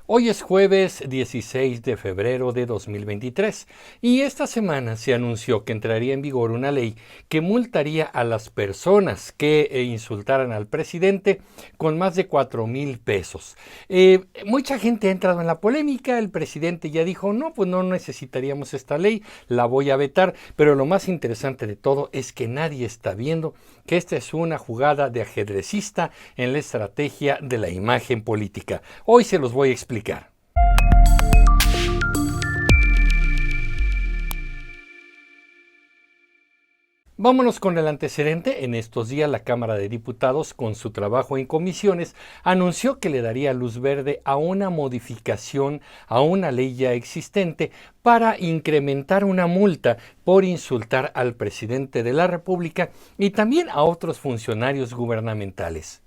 Hoy es jueves 16 de febrero de 2023 y esta semana se anunció que entraría en vigor una ley que multaría a las personas que insultaran al presidente con más de 4,000 pesos. Mucha gente ha entrado en la polémica, el presidente ya dijo, no, pues no necesitaríamos esta ley, la voy a vetar, pero lo más interesante de todo es que nadie está viendo que esta es una jugada de ajedrecista en la estrategia de la imagen política. Hoy se los voy a explicar. Vámonos con el antecedente. En estos días la Cámara de Diputados, con su trabajo en comisiones, anunció que le daría luz verde a una modificación a una ley ya existente para incrementar una multa por insultar al presidente de la República y también a otros funcionarios gubernamentales.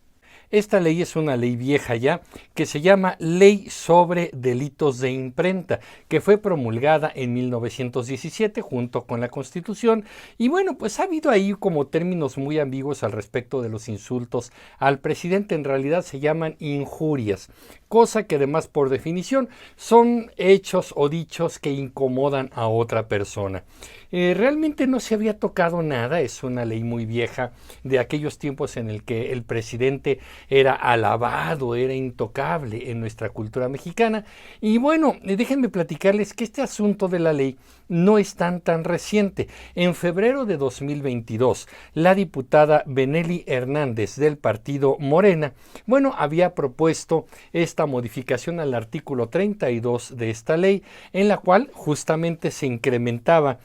Esta ley es una ley vieja ya, que se llama Ley sobre Delitos de Imprenta, que fue promulgada en 1917 junto con la Constitución. Y bueno, pues ha habido ahí como términos muy ambiguos al respecto de los insultos al presidente. En realidad se llaman injurias, cosa que además por definición son hechos o dichos que incomodan a otra persona. Realmente no se había tocado nada, es una ley muy vieja de aquellos tiempos en el que el presidente era alabado, era intocable en nuestra cultura mexicana. Y bueno, déjenme platicarles que este asunto de la ley no es tan reciente. En febrero de 2022, la diputada Benely Hernández del partido Morena, bueno, había propuesto esta modificación al artículo 32 de esta ley, en la cual justamente se incrementaba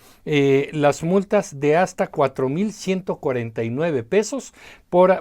las multas de hasta 4,149 pesos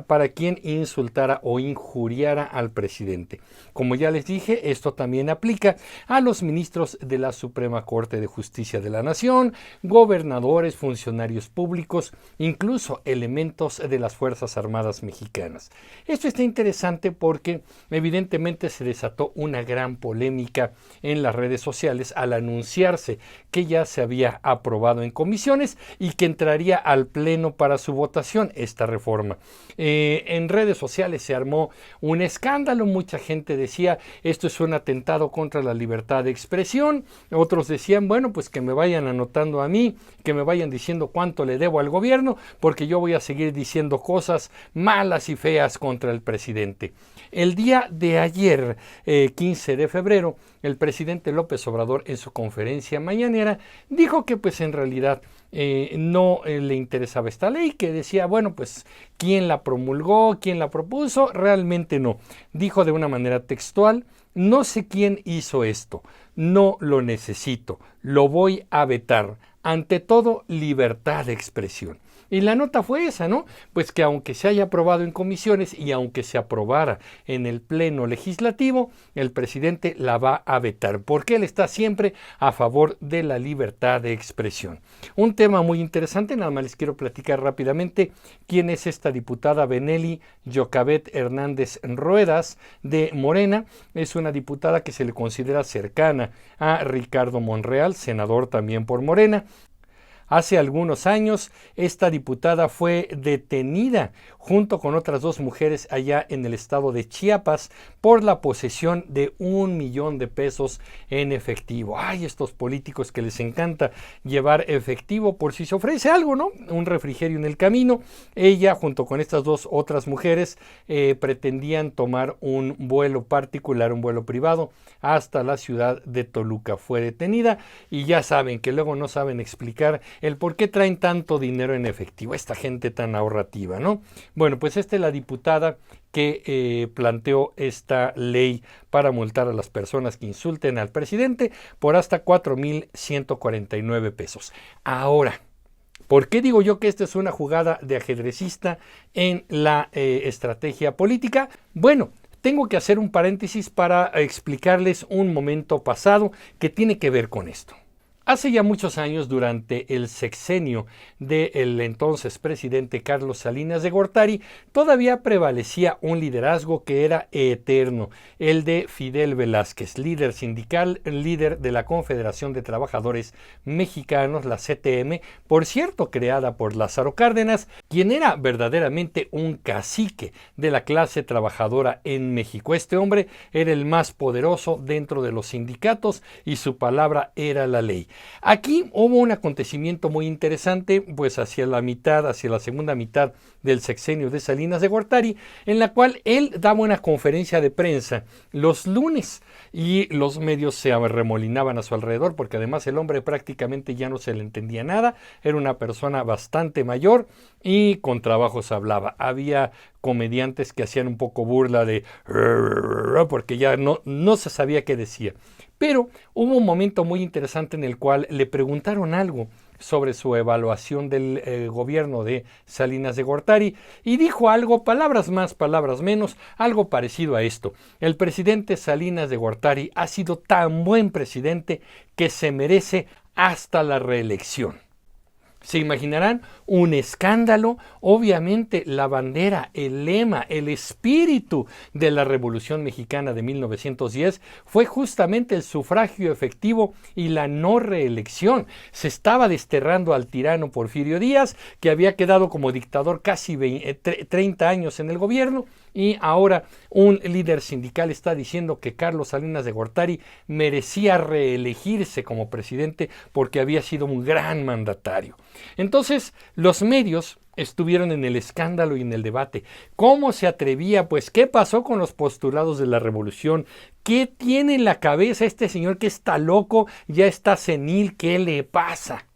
para quien insultara o injuriara al presidente. Como ya les dije, esto también aplica a los ministros de la Suprema Corte de Justicia de la Nación, gobernadores, funcionarios públicos, incluso elementos de las Fuerzas Armadas mexicanas. Esto está interesante porque evidentemente se desató una gran polémica en las redes sociales al anunciarse que ya se había aprobado en comisiones y que entraría al Pleno para su votación esta reforma. En redes sociales se armó un escándalo, mucha gente decía esto es un atentado contra la libertad de expresión, otros decían bueno pues que me vayan anotando a mí, que me vayan diciendo cuánto le debo al gobierno porque yo voy a seguir diciendo cosas malas y feas contra el presidente. El día de ayer, 15 de febrero, el presidente López Obrador en su conferencia mañanera dijo que pues en realidad no le interesaba esta ley, que decía, bueno, pues quién la promulgó, quién la propuso, realmente no. Dijo de una manera textual, no sé quién hizo esto, no lo necesito, lo voy a vetar. Ante todo, libertad de expresión. Y la nota fue esa, ¿no? Pues que aunque se haya aprobado en comisiones y aunque se aprobara en el Pleno Legislativo, el presidente la va a vetar, porque él está siempre a favor de la libertad de expresión. Un tema muy interesante, nada más les quiero platicar rápidamente quién es esta diputada Benely Llocabet Hernández Ruedas de Morena. Es una diputada que se le considera cercana a Ricardo Monreal, senador también por Morena. Hace algunos años, esta diputada fue detenida junto con otras dos mujeres allá en el estado de Chiapas por la posesión de 1,000,000 de pesos en efectivo. Ay, estos políticos que les encanta llevar efectivo por si se ofrece algo, ¿no? Un refrigerio en el camino. Ella, junto con estas dos otras mujeres, pretendían tomar un vuelo particular, un vuelo privado, hasta la ciudad de Toluca. Fue detenida y ya saben que luego no saben explicar el por qué traen tanto dinero en efectivo, esta gente tan ahorrativa, ¿no? Bueno, pues esta es la diputada que planteó esta ley para multar a las personas que insulten al presidente por hasta 4,149 pesos. Ahora, ¿por qué digo yo que esta es una jugada de ajedrecista en la estrategia política? Bueno, tengo que hacer un paréntesis para explicarles un momento pasado que tiene que ver con esto. Hace ya muchos años, durante el sexenio del entonces presidente Carlos Salinas de Gortari, todavía prevalecía un liderazgo que era eterno, el de Fidel Velázquez, líder sindical, líder de la Confederación de Trabajadores Mexicanos, la CTM, por cierto creada por Lázaro Cárdenas, quien era verdaderamente un cacique de la clase trabajadora en México. Este hombre era el más poderoso dentro de los sindicatos y su palabra era la ley. Aquí hubo un acontecimiento muy interesante, pues hacia la segunda mitad del sexenio de Salinas de Gortari, en la cual él daba una conferencia de prensa los lunes y los medios se arremolinaban a su alrededor, porque además el hombre prácticamente ya no se le entendía nada, era una persona bastante mayor y con trabajos hablaba. Había comediantes que hacían un poco burla de porque ya no se sabía qué decía. Pero hubo un momento muy interesante en el cual le preguntaron algo sobre su evaluación del gobierno de Salinas de Gortari y dijo algo, palabras más, palabras menos, algo parecido a esto. El presidente Salinas de Gortari ha sido tan buen presidente que se merece hasta la reelección. Se imaginarán un escándalo, obviamente la bandera, el lema, el espíritu de la Revolución Mexicana de 1910 fue justamente el sufragio efectivo y la no reelección. Se estaba desterrando al tirano Porfirio Díaz, que había quedado como dictador casi 30 años en el gobierno, y ahora un líder sindical está diciendo que Carlos Salinas de Gortari merecía reelegirse como presidente porque había sido un gran mandatario. Entonces, los medios estuvieron en el escándalo y en el debate. ¿Cómo se atrevía? Pues, ¿qué pasó con los postulados de la revolución? ¿Qué tiene en la cabeza este señor que está loco, ya está senil? ¿Qué le pasa?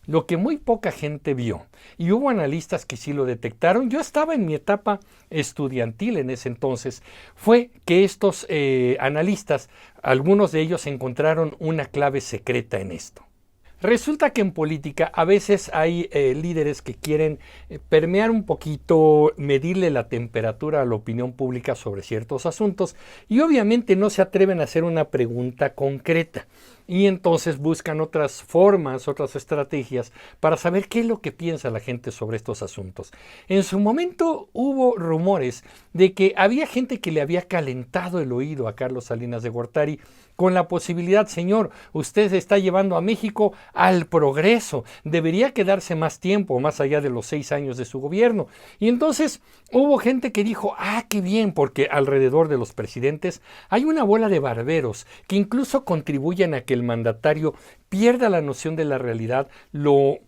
Lo que muy poca gente vio, y hubo analistas que sí lo detectaron, yo estaba en mi etapa estudiantil en ese entonces, fue que estos analistas, algunos de ellos encontraron una clave secreta en esto. Resulta que en política a veces hay líderes que quieren permear un poquito, medirle la temperatura a la opinión pública sobre ciertos asuntos y obviamente no se atreven a hacer una pregunta concreta. Y entonces buscan otras formas, otras estrategias para saber qué es lo que piensa la gente sobre estos asuntos. En su momento hubo rumores de que había gente que le había calentado el oído a Carlos Salinas de Gortari con la posibilidad, señor, usted se está llevando a México al progreso, debería quedarse más tiempo, más allá de los 6 años de su gobierno. Y entonces hubo gente que dijo, qué bien, porque alrededor de los presidentes hay una bola de barberos que incluso contribuyen a que el mandatario pierda la noción de la realidad, lo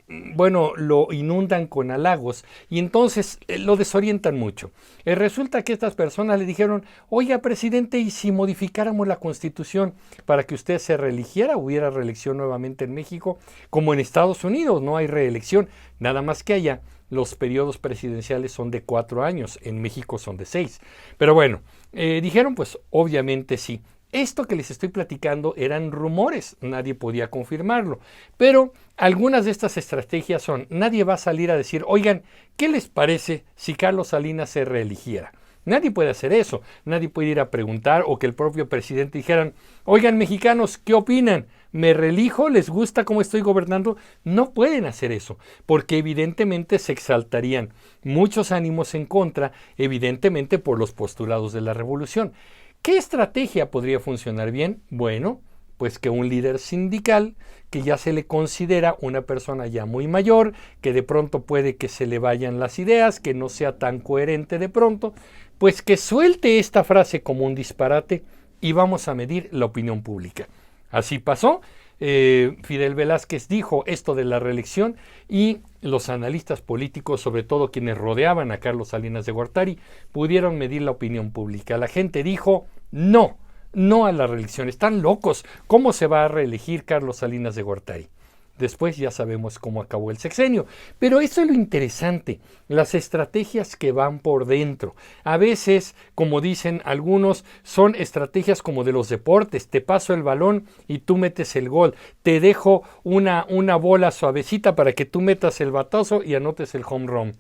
inundan con halagos y entonces lo desorientan mucho. Resulta que estas personas le dijeron, oiga presidente, ¿y si modificáramos la Constitución para que usted se reeligiera, hubiera reelección nuevamente en México? Como en Estados Unidos no hay reelección, nada más que allá los periodos presidenciales son de 4 años, en México son de 6. Pero bueno, dijeron pues obviamente sí. Esto que les estoy platicando eran rumores, nadie podía confirmarlo, pero algunas de estas estrategias son, nadie va a salir a decir, oigan, ¿qué les parece si Carlos Salinas se reeligiera? Nadie puede hacer eso, nadie puede ir a preguntar o que el propio presidente dijeran, oigan mexicanos, ¿qué opinan? ¿Me reelijo? ¿Les gusta cómo estoy gobernando? No pueden hacer eso, porque evidentemente se exaltarían muchos ánimos en contra, evidentemente por los postulados de la revolución. ¿Qué estrategia podría funcionar bien? Bueno, pues que un líder sindical, que ya se le considera una persona ya muy mayor, que de pronto puede que se le vayan las ideas, que no sea tan coherente de pronto, pues que suelte esta frase como un disparate y vamos a medir la opinión pública. Así pasó. Fidel Velázquez dijo esto de la reelección y los analistas políticos, sobre todo quienes rodeaban a Carlos Salinas de Gortari, pudieron medir la opinión pública. La gente dijo no a la reelección. Están locos. ¿Cómo se va a reelegir Carlos Salinas de Gortari? Después ya sabemos cómo acabó el sexenio. Pero eso es lo interesante, las estrategias que van por dentro. A veces, como dicen algunos, son estrategias como de los deportes. Te paso el balón y tú metes el gol. Te dejo una bola suavecita para que tú metas el batazo y anotes el home run.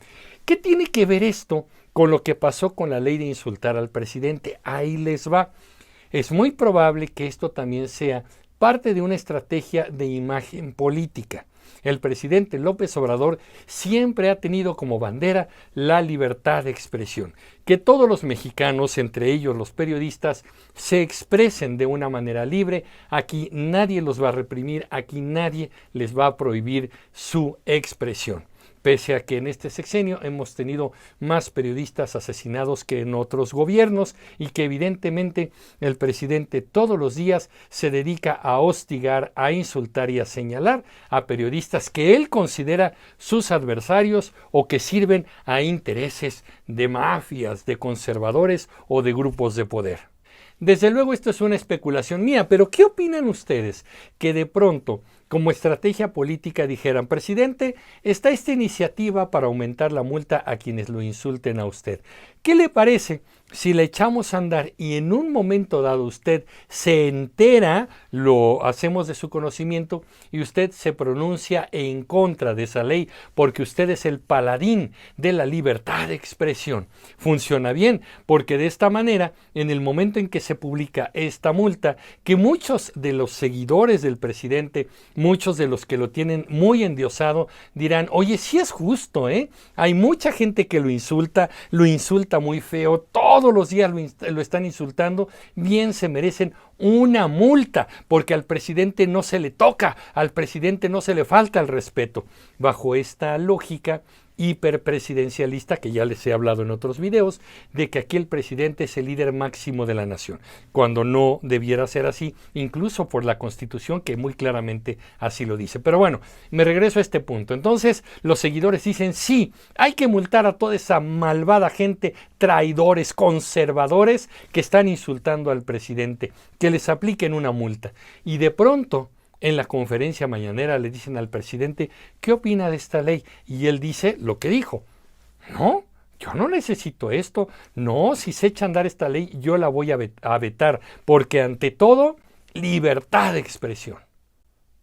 ¿Qué tiene que ver esto con lo que pasó con la ley de insultar al presidente? Ahí les va. Es muy probable que esto también sea parte de una estrategia de imagen política. El presidente López Obrador siempre ha tenido como bandera la libertad de expresión, que todos los mexicanos, entre ellos los periodistas, se expresen de una manera libre. Aquí nadie los va a reprimir, aquí nadie les va a prohibir su expresión. Pese a que en este sexenio hemos tenido más periodistas asesinados que en otros gobiernos y que evidentemente el presidente todos los días se dedica a hostigar, a insultar y a señalar a periodistas que él considera sus adversarios o que sirven a intereses de mafias, de conservadores o de grupos de poder. Desde luego esto es una especulación mía, pero ¿qué opinan ustedes que de pronto, como estrategia política, dijeran: presidente, está esta iniciativa para aumentar la multa a quienes lo insulten a usted? ¿Qué le parece si le echamos a andar y en un momento dado usted se entera, lo hacemos de su conocimiento y usted se pronuncia en contra de esa ley porque usted es el paladín de la libertad de expresión? Funciona bien, porque de esta manera, en el momento en que se publica esta multa, que muchos de los seguidores del presidente, muchos de los que lo tienen muy endiosado, dirán: oye, sí es justo, hay mucha gente que lo insulta muy feo, todos los días lo están insultando, bien se merecen una multa, porque al presidente no se le toca, al presidente no se le falta el respeto. Bajo esta lógica hiperpresidencialista, que ya les he hablado en otros videos, de que aquí el presidente es el líder máximo de la nación, cuando no debiera ser así, incluso por la Constitución, que muy claramente así lo dice. Pero bueno, me regreso a este punto. Entonces, los seguidores dicen: sí, hay que multar a toda esa malvada gente, traidores, conservadores, que están insultando al presidente, que les apliquen una multa. Y de pronto, en la conferencia mañanera le dicen al presidente: ¿qué opina de esta ley? Y él dice lo que dijo: no, yo no necesito esto, no, si se echa a andar esta ley yo la voy a vetar, porque ante todo, libertad de expresión.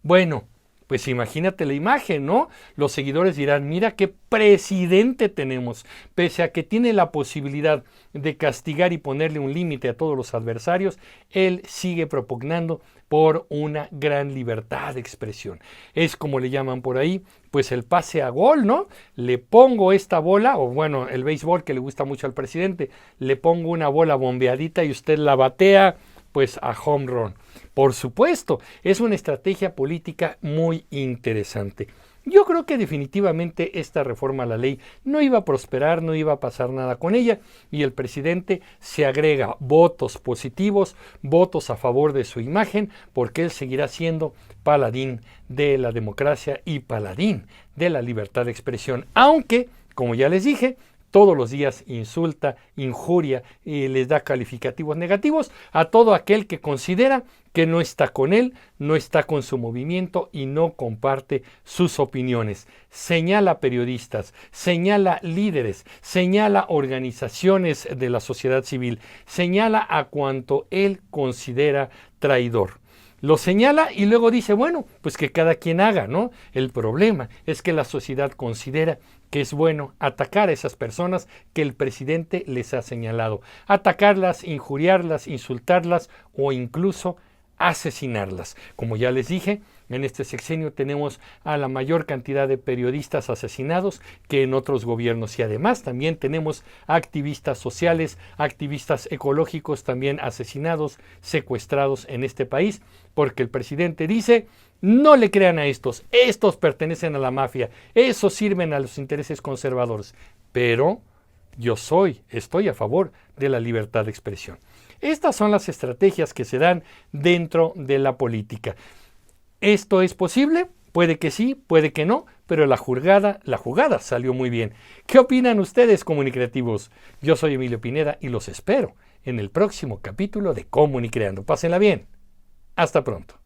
Bueno, pues imagínate la imagen, ¿no? Los seguidores dirán: mira qué presidente tenemos, pese a que tiene la posibilidad de castigar y ponerle un límite a todos los adversarios, él sigue propugnando por una gran libertad de expresión. Es como le llaman por ahí, pues el pase a gol, ¿no? Le pongo esta bola, o bueno, el béisbol que le gusta mucho al presidente, le pongo una bola bombeadita y usted la batea, pues a home run. Por supuesto, es una estrategia política muy interesante. Yo creo que definitivamente esta reforma a la ley no iba a prosperar, no iba a pasar nada con ella, y el presidente se agrega votos positivos, votos a favor de su imagen, porque él seguirá siendo paladín de la democracia y paladín de la libertad de expresión, aunque, como ya les dije, todos los días insulta, injuria y les da calificativos negativos a todo aquel que considera que no está con él, no está con su movimiento y no comparte sus opiniones. Señala periodistas, señala líderes, señala organizaciones de la sociedad civil, señala a cuanto él considera traidor. Lo señala y luego dice: bueno, pues que cada quien haga, ¿no? El problema es que la sociedad considera que es bueno atacar a esas personas que el presidente les ha señalado. Atacarlas, injuriarlas, insultarlas o incluso asesinarlas. Como ya les dije, en este sexenio tenemos a la mayor cantidad de periodistas asesinados que en otros gobiernos, y además también tenemos activistas sociales, activistas ecológicos también asesinados, secuestrados en este país, porque el presidente dice: no le crean a estos pertenecen a la mafia, esos sirven a los intereses conservadores, pero yo estoy a favor de la libertad de expresión. Estas son las estrategias que se dan dentro de la política. ¿Esto es posible? Puede que sí, puede que no, pero la jugada salió muy bien. ¿Qué opinan ustedes, comunicativos? Yo soy Emilio Pineda y los espero en el próximo capítulo de Comunicreando. Pásenla bien. Hasta pronto.